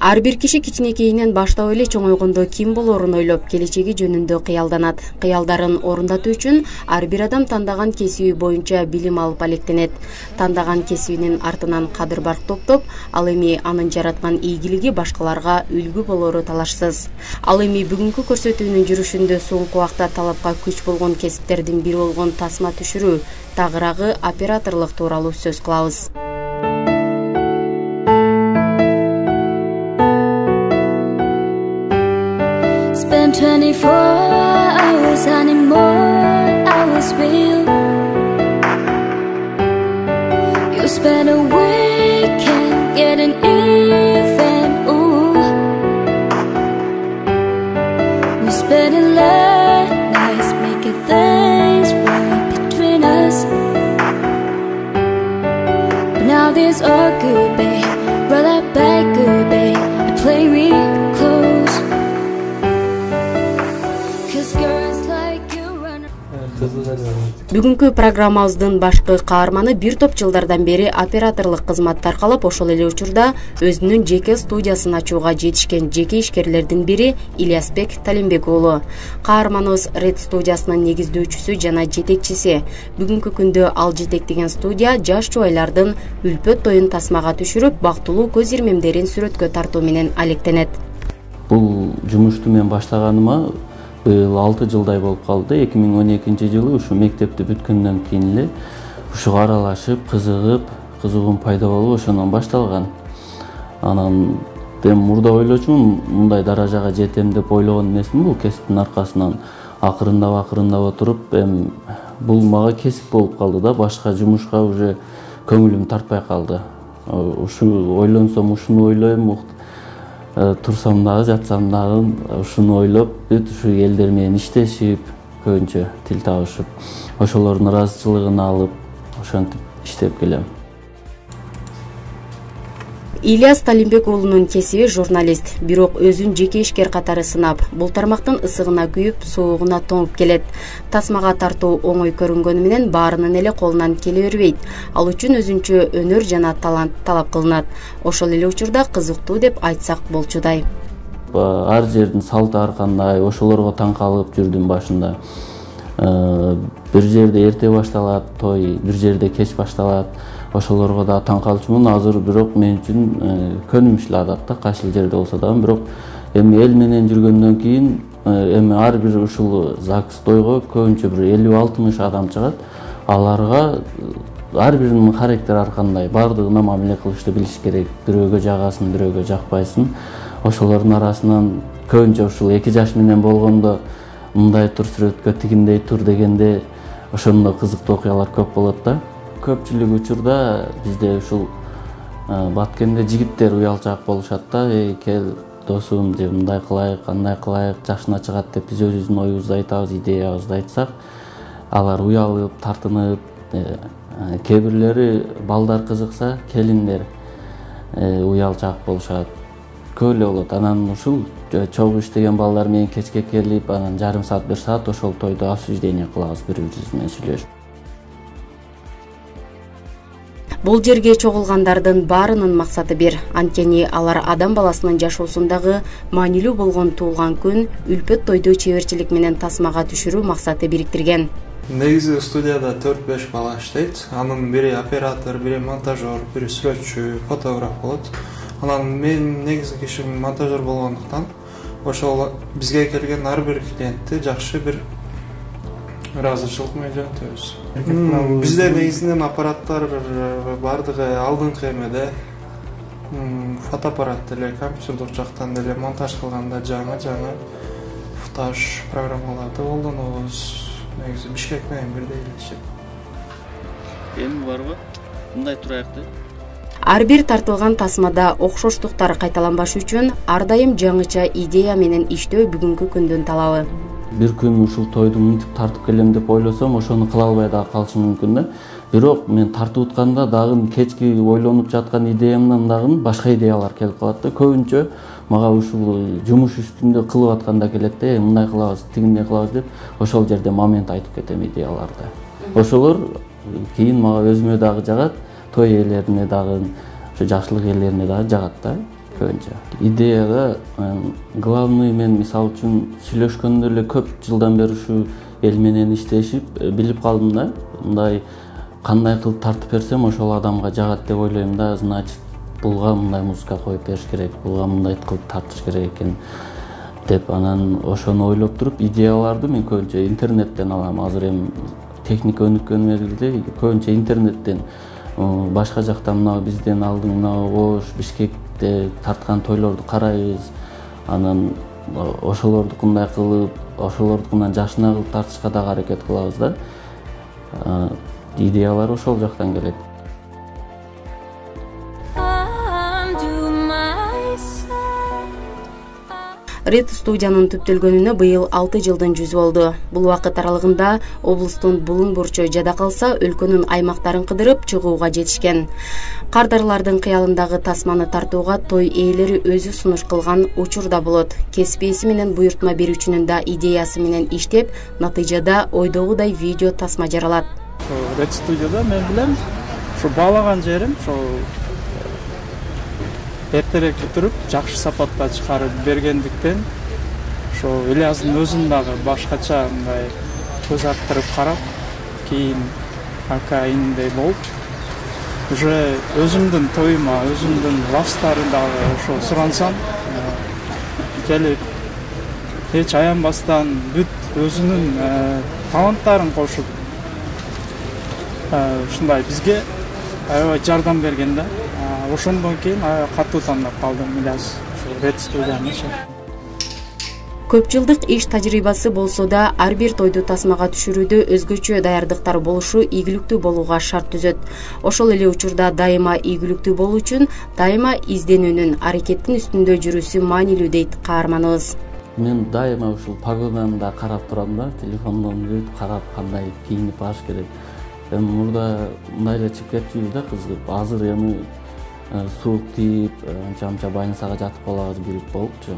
Ар бир киши кичинекейинен баштап эле чоңойгондо ким болорун ойлоп, келечеги жөнүндө кыялданат. Кыялдарын орундатуу үчүн ар бир адам тандаган кесиби боюнча билим алып алектенет. Тандаган кесибинин артынан кадыр-барк топтоп, ал эми анын жараткан ийгилиги башкаларга үлгү болору талашсыз. Ал эми бүгүнкү көрсөтүүнүн жүрүшүндө соңку убакта талапка күч болгон кесиптердин бири болгон тасма түшүрүү, тагыраагы операторлук тууралуу сөз кылабыз. Spend 24 hours, I need more hours with you. You spend a weekend getting even, ooh. We spend a late nights making things right between us. But now this all good, babe. Roll that back good, babe, and play me close. Бүгүнкү программабыздын башкы каарманы бир топ жылдардан бери операторлук кызматты аркалап, ошол эле учурда өзүнүн жеке студиясын ачууга жетишкен жеке ишкерлердин бири Ильясбек Талимбек уулу. Каарманыбыз Red студиясынын негиздөөчүсү жана жетекчиси. Бүгүнкү күндө ал жетектеген студия жаш жубайлардын үлпөт тоюн тасмага түшүрүп, бактылуу көз ирмемдерин сүрөткө тартуу менен алектенет. Бул жумушту мен баштаганыма быйыл 6 жылдай болуп калды. 2012 жылы ушу мектепти бүткөндөн кийин эле ушуга аралашып, кызыгуум пайда болуп, ошондон башталган. Анан мен мурда ойлочумун, мындай даражага жетем деп ойлогон эмесмин бул кесиптин аркасынан. Акырындап отуруп, бул мага кесип болуп калды да, башка жумушка уже көңүлүм тартпай калды. Ушу ойлонсом ушуну ойлойм, турсам дагы, жатсам дагы ушуну ойлоп, ушу элдер менен иштешип, көбүнчө тил табышып, ошолордун ыраазычылыгын алып, ошентип иштеп келем. Ильяс Талимбек уулунун кесиби журналист, бирок өзүн жеке ишкер катары сынап, бул тармактын ысыгына күйүп, суугуна тоңуп келет. Тасмага тартуу оңой көрүнгөнү менен баарынын эле колунан келе бербейт. Ал үчүн өзүнчө өнөр жана талант талап кылынат. Ошол эле учурда кызыктуу деп айтсак болчудай. Ар жердин салты ар кандай, ошолорго таң калып жүрдүм башында. Бир жерде эрте башталат той, бир жерде кеч башталат. Ошолорго да таң калчумун. Азыр бирок мен үчүн көнүмүш эле адатта, кайсыл жерде болсо да, бирок эми эл менен жүргөндөн кийин эми ар бир ушул ЗАГС тойго көбүнчө бир 50-60 адам чыгат. Аларга ар биринин характери ар кандай, бардыгына мамиле кылышты билиш керек. Бирөөгө жагасын, бирөөгө жакпайсың. Ошолордун арасынан көбүнчө ушул 2 жаш менен болгондо мындай тур сүрөткө, тигиндей тур дегенде ошондо кызыктуу окуялар көп болот да. Көпчүлүк учурда бизде ушул Баткенде жигиттер уялчаак болушат да, кел досум, же мындай кылайык, андай кылайык, жашына чыгат деп биз өзүбүздүн оюбузду айтабыз, идеябызды айтсак, алар уялып, тартынып, кээ бирлери балдар кызыкса, келиндер уялчаак болушат. Көп эле болот. Анан ушул чогуу иштеген балдар менен кечке келип, анан жарым саат, 1 саат ошол тойду обсуждение кылабыз, бири-бирибиз менен сүйлөшүп. Бул жерге чогулгандардын баарынын максаты бир. Анткени алар адам баласынын жашоосундагы маанилүү болгон туулган күн, үлпөт тойду чеберчилик менен тасмага түшүрүү максаты бириктирген. Негизи студияда 4-5 бала иштейт. Анын бири оператор, бири монтажер, бири сүрөтчү, фотограф болот. Анан мен негизги ишим монтажер болгондуктан, ошол бизге келген ар бир клиентти жакшы бир ыраазычылык менен жөнөтөбүз. Бизде негизинен аппараттар бардыгы алдыңкы эмеде, фотоаппарат деле, компьютердик жактан деле монтаж кылганда жаңы футаж программаларды колдонобуз. Негизи Бишкек менен бирдей эле иштеп. Эми барбы? Мындай турайыкты. Ар бир тартылган тасмада окшоштуктар кайталанбаш үчүн ар дайым жаңыча идея менен иштөө бүгүнкү күндүн талабы. Бир күн ушул тойду мынтип тартып келем деп ойлосом, ошону кыла албай да калышым мүмкүн да. Бирок мен тартып утканда дагы кечки ойлонуп жаткан идеямдан дагы башка идеялар келип калат да. Көбүнчө мага ушул жумуш үстүндө кылып атканда келет да, мындай кылабыз, тигиндей кылабыз деп, ошол жерде момент айтып кетем идеяларды. Ошолор кийин мага өзүмө дагы жагат, той ээлерине дагы, ошо жакшылык ээлерине дагы жагат да. көбүнчө. Идеяда главный мен мисалы үчүн сүйлөшкөндө эле көп жылдан бери ушу эл менен иштешип билип калдым да. Мындай кандай кылып тартып берсем ошол адамга жагат деп ойлойм да. Значит, булга мындай музыка коюп бериш керек, булга мындай кылып тартыш керек экен деп анан ошону ойлоп туруп идеяларды мен көбүнчө интернеттен алам. Азыр эми техника өнүккөн мезгилде көбүнчө интернеттен башка жактан мына бизден алдың мына Ош, Бишкекте тарткан тойлорду карайбыз. Анан ошолордукундай кылып, ошолордукунан жашына кылып тартышка дагы аракет кылабыз да. Идеялар ошол жактан келет. Ред студиянын түптөлгөнүнө быйыл 6 жылдын жүзү болду. Бул убакыт аралыгында облустун булуң бурчу жада калса өлкөнүн аймактарын кыдырып чыгууга жетишкен. Кардарлардын кыялындагы тасманы тартууга той ээлери өзү сунуш кылган учур да болот. Кеспеси менен буйртма берүүчүнүн да идеясы менен иштеп, натыйжада ойдогудай видео тасма жаралат. Ред студияда мен билем, ушу баалаган жерим ошо эртерээк бүтүрүп, жакшы сапатта чыгарып бергендиктен, ошо Ильяздын өзүн дагы башкача мындай көз арттырып карап, кийин ака ининдей болуп, уже өзүмдүн тоюма, өзүмдүн лавстарын дагы ошо сурансам, келип эч аянбастан бүт өзүнүн таланттарын кошуп, ушундай бизге аябай жардам берген да. Ошондон кийин катуу тандап калдым Ильяз Ред студияны. Көп жылдык иш тажрыйбасы болсо да, ар бир тойду тасмага түшүрүүдө өзгөчө даярдыктар болушу ийгиликтүү болууга шарт түзөт. Ошол эле учурда дайыма ийгиликтүү болуу үчүн дайыма изденүүнүн, аракеттин үстүндө жүрүүсү маанилүү дейт каарманыбыз. Мен дайыма ушул погоданы да карап турам да, телефондон бүтүп карап кандай кийинип баш керек. Эми мурда мындай эле чыгып кетчүбүз да кызыгып. Азыр эми суук тийип, анча больницага жатып калабыз бирип болупчу.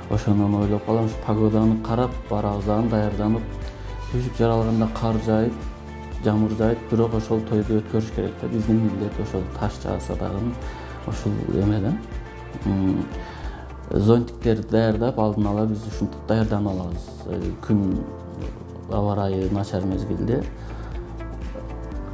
Ошондон ойлоп калам, ушу погоданы карап барабыз дагы даярданып, түшүп жаралганда кар жаайт, жамыр жаайт, бирок ошол тойду өткөрүш керек да. Биздин милдет ошол таш жааса дагы ошол эме да. Зонтиктерди даярдап, алдын ала биз ушинтип даярданып алабыз. Күн аба ырайы начар мезгилде.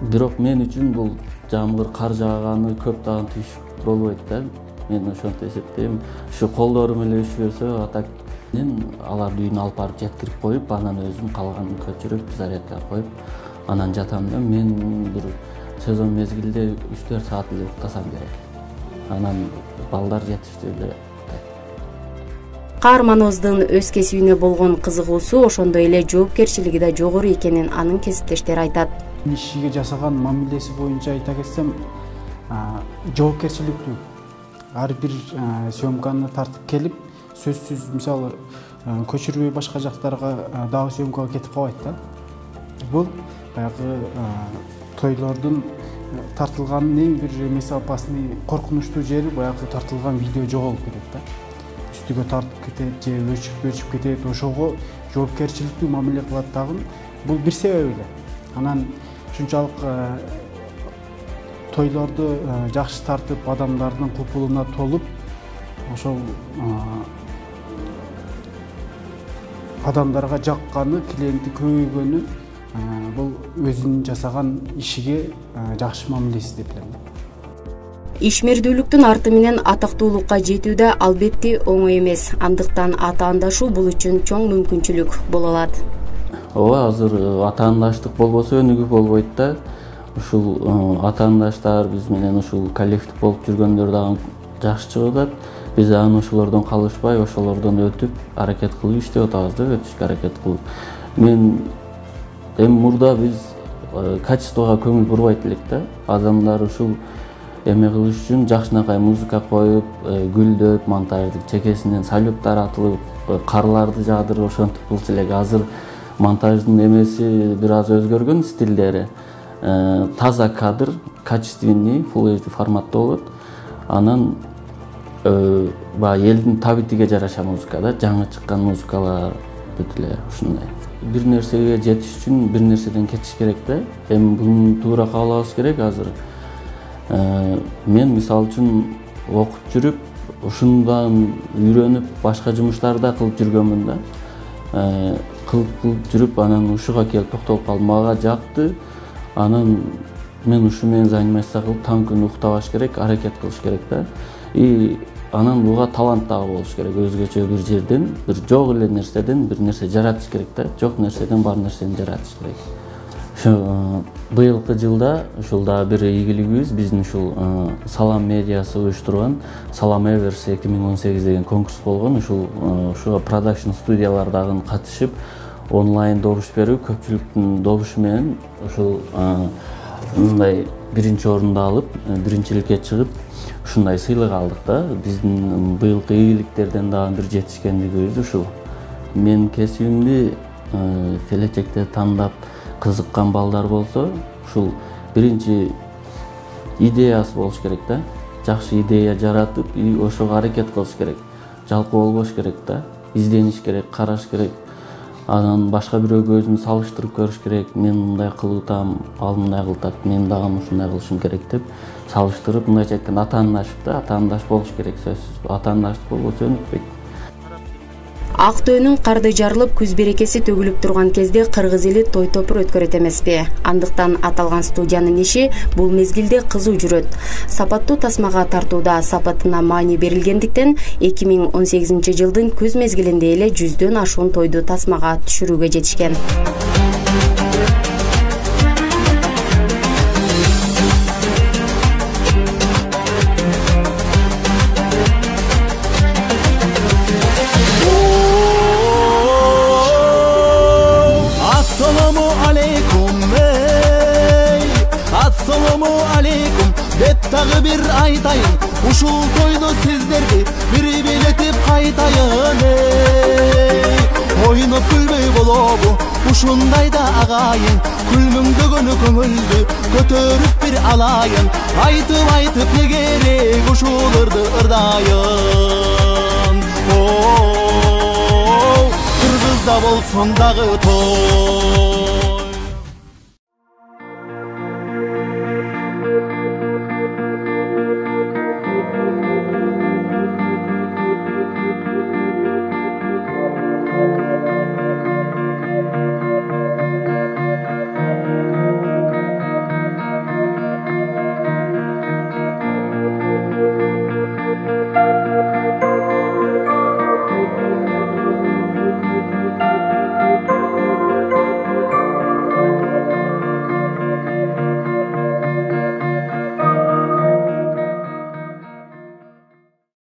Бирок мен үчүн бул жамгыр кар жааганы көп дагы тийишип болбойт да. Мен ошентип эсептейм. Ушу колдорум эле үчүп берсе, атак мен аларды үйүнө алып барып жеткирип коюп, анан өзүм калганын көчүрүп, зарядка коюп, анан жатам да. Мен бир сезон мезгилде 3-4 саат эле уктасам керек. Анан балдар жетиштүү эле. Каарманыбыздын өз кесибине болгон кызыгуусу, ошондой эле жоопкерчилиги да жогору экенин анын кесиптештери айтат. Ишиге жасаган мамилеси боюнча айта кетсем, жоопкерчиликтүү. Ар бир съемканы тартып келип, сөзсүз мисалы көчүрбөй башка жактарга дагы съемкага кетип калбайт да. Бул баягы тойлордун тартылганын эң бир эмеси опасный, коркунучтуу жери баягы тартылган видео жоголуп кетет да. Үстүгө тартып кетет же өчүп кетет, ошого жоопкерчиликтүү мамиле кылат дагы. Бул бир себеби эле. Анан ушунчалык тойлорду жакшы тартып, адамдардын купулуна толуп, ошол адамдарга жакканы, клиенти көбөйгөнү бул өзүнүн жасаган ишиге жакшы мамилеси деп билем. Ишмердүүлүктүн арты менен атактуулукка жетүү да албетте оңой эмес. Андыктан атаандашуу бул үчүн чоң мүмкүнчүлүк боло алат. Ооба, азыр атаандаштык болбосо өнүгүү болбойт да. Ушул атаандаштар биз менен ушул коллектив болуп жүргөндөр дагы жакшы чыгып атат. Биз дагы ошолордон калышпай, ошолордон өтүп, аракет кылып иштеп атабыз да, өтүшкө аракет кылып. Мен эми мурда биз качествого көңүл бурбайт элек да. Адамдар ушул эме кылыш үчүн жакшынакай музыка коюп, гүлдөп, монтаждык чекесинен салюттар атылып, карларды жаадырып ошентип кылчу элек. Азыр монтаждын эмеси бир аз өзгөргөн, стилдери. Таза кадр, качественный, Full HD форматта болот. Анан элдин табитиге жараша музыка да, жаңы чыккан музыкалар бүт эле ушундай. Бир нерсеге жетиш үчүн бир нерседен кетиш керек да. Эми буну туура каалабыз керек азыр. Мен мисалы үчүн окуп жүрүп ушундан үйрөнүп башка жумуштарды кылып жүргөнмүн да. Кылып жүрүп анан ушуга келип токтолуп калдым. Мага жакты. Анан мен ушу менен заниматься кылып таң күн уктабаш керек, аракет кылыш керек да. И анан буга талант дагы болуш керек. Өзгөчө бир жерден, бир жок эле нерседен бир нерсе жаратыш керек да. Жок нерседен бар нерсени жаратыш керек. Ошо быйылкы жылда ушул да бир ийгилигибиз, биздин ушул Салам медиасы уюштурган Салам Эверс 2018 деген конкурс болгон. Ушуга продакшн студиялар дагы катышып, онлайн добуш берип, көпчүлүктүн добушу менен ушул мындай биринчи орунду алып, биринчиликке чыгып, ушундай сыйлык алдык да. Биздин быйылкы ийгиликтерден дагы бир жетишкендигибиз ушул. Менин кесибимди келечекте тандап кызыккан балдар болсо, ушул биринчи идеясы болуш керек да. Жакшы идея жаратып, ошого аракет кылыш керек. Жалкоо болбош керек да. Издениш керек, караш керек. Анан башка бирөөгө өзүн салыштырып көрүш керек. Мен мындай кылып атам, ал мындай кылып атат, мен дагы ушундай кылышым керек деп салыштырып, мындайча айтканда атаандашып да, атаандаш болуш керек сөзсүз. Атаандаштык болбосо өнүкпөйт. Ак Төөнүн карды жарылып, күз берекеси төгүлүп турган кезде кыргыз эли той топур өткөрөт эмеспи? Андыктан аталган студиянын иши бул мезгилде кызуу жүрөт. Сапаттуу тасмага тартууда сапатына маани берилгендиктен 2018 жылдын күз мезгилинде эле 100дөн ашуун тойду тасмага түшүрүүгө жетишкен. Дагы бир айтайын, ушул тойду сиздерге бир билетип кайтайын. Ойноп күлбөй болобу ушундайда агайын, күлмүңдөгөнү көңүлдү көтөрүп бир алайын. Айтып не керек ушул ырды ырдайын. Кыргызда болсун дагы той.